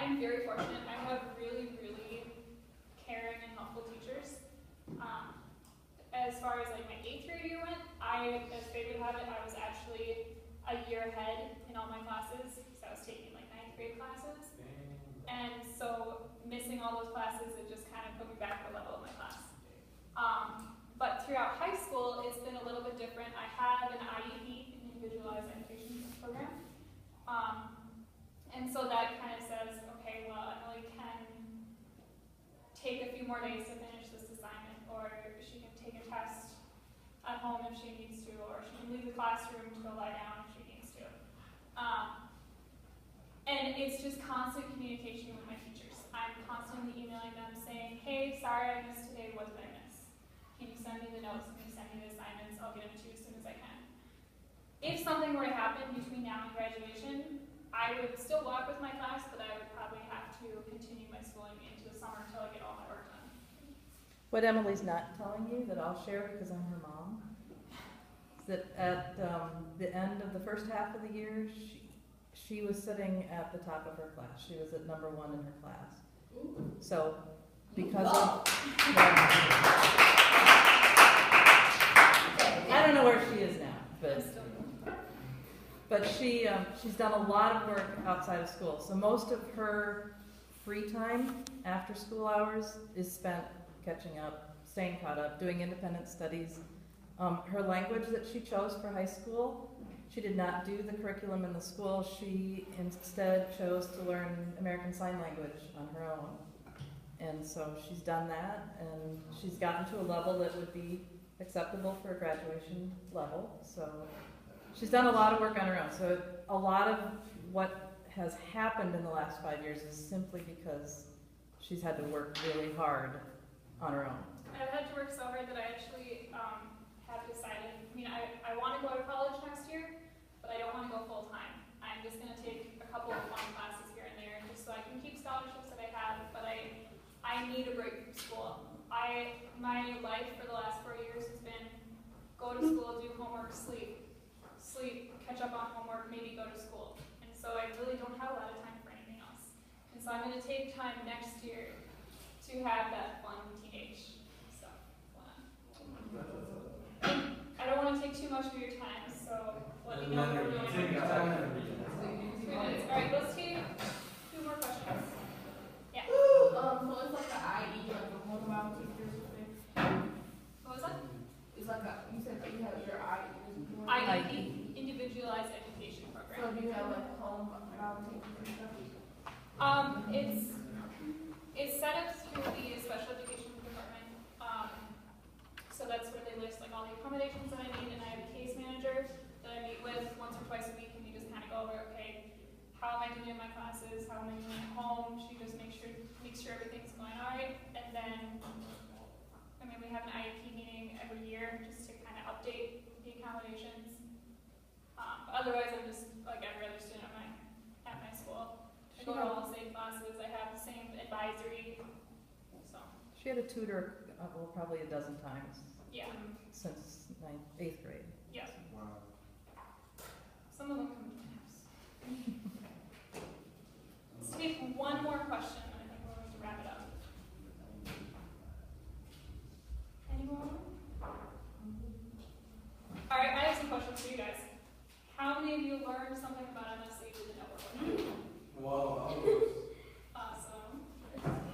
am very fortunate. I have really, really caring and helpful teachers. As far as like my 8th grade year went, as fate would have it, I was actually a year ahead in all my classes. So I was taking like 9th grade classes. And so missing all those classes, it just kind of put me back a level in my class. But throughout high school, it's been a little bit different. I have an IEP, an Individualized Education Program. And so that kind of says, okay, well, Emily can take a few more days to finish this assignment, or she can take a test at home if she needs to, or she can leave the classroom to go lie down if she needs to. And it's just constant communication with my teachers. I'm constantly emailing them saying, hey, sorry I missed today, what did I miss? Can you send me the notes? Can you send me the assignments? I'll get them to you as soon as I can. If something were to happen between now and graduation, I would still walk with my class, but I would probably have to continue my schooling into the summer until I get all my work done. What Emily's not telling you that I'll share because I'm her mom, is that at the end of the first half of the year, she was sitting at the top of her class. She was at #1 in her class. So, because of I don't know where she is now, but she's done a lot of work outside of school. So most of her free time after school hours is spent catching up, staying caught up, doing independent studies. Her language that she chose for high school, she did not do the curriculum in the school. She instead chose to learn American Sign Language on her own. And so she's done that, and she's gotten to a level that would be acceptable for a graduation level. So she's done a lot of work on her own. So a lot of what has happened in the last 5 years is simply because she's had to work really hard on her own. I've had to work so hard that I actually have decided, I want to go to college next year, but I don't want to go full time. I'm just going to take a couple of fun classes here and there just so I can keep scholarships that I have, but I need a break from school. My life for the last 4 years has been go to school, do homework, sleep, catch up on homework, maybe go to school. And so I really don't have a lot of time for anything else. And so I'm going to take time next year to have that fun teenage stuff going on. I don't want to take too much of your time, so let me know what we're doing. 3 minutes. All right, let's take 2 more questions. Yeah. So it's like an IE, like a mobile teacher or something? What was that? It's like you said that you have your IE. IEP, Individualized Education Program. So do you have like home mobile teachers and stuff? It's set up through the special education department. So that's where they list like all the accommodations that I need, and I have a case manager that I meet with once or twice a week, and we just kind of go over, okay, how am I doing in my classes, how am I doing at home. She just makes sure everything's going all right, and then we have an IEP meeting every year just to kind of update the accommodations. But otherwise, I'm just like every other student at my school. I go to all the same classes. I have the same advisory. So She had a tutor, probably a dozen times. Yeah. Since 8th grade. Yeah. Wow. Some of them come to my house. Let's take one more question, and I think we're going to wrap it up. Anyone? All right, I have some questions for you guys. How many of you learned something about MS that you didn't know before? Wow. Awesome.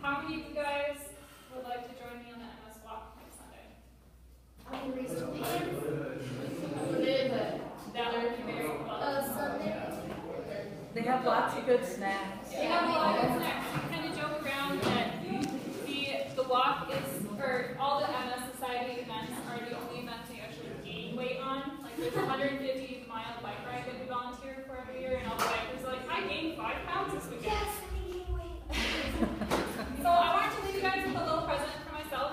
How many of you guys would like to join me on the MS walk next Sunday? I can raise some hands. That would be very well. Sunday. They have lots of good snacks. They have a lot of good snacks. We kind of joke around that the walk is, or all the MS Society events are the only events that you actually gain weight on. Like there's a 150-mile bike ride that we volunteer for every year, and all the bikers are like, I gained 5 pounds this weekend. Yes, I can gain weight. So I wanted to leave you guys with a little present for myself.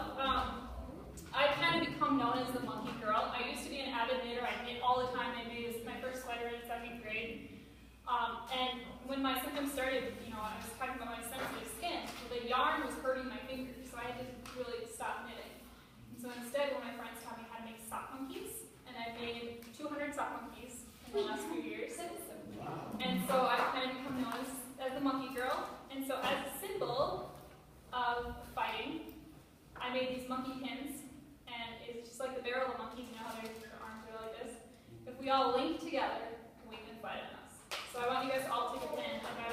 I've kind of become known as the monkey girl. I used to be an avid knitter. I knit all the time. I made my first sweater in 2nd grade. And when my symptoms started, I was talking about my sensitive skin. The yarn was hurting my fingers, so I had to really stop knitting. And so instead, one of my friends taught me how to make sock monkeys, and I made 200 sock monkeys in the last few years. And so I've kind of become known as the monkey girl. girl, and so as a symbol of fighting, I made these monkey pins, and it's just like the barrel of monkeys, you know how their arms are like this? If we all link together, we can fight on us. So I want you guys to all take a pin, and I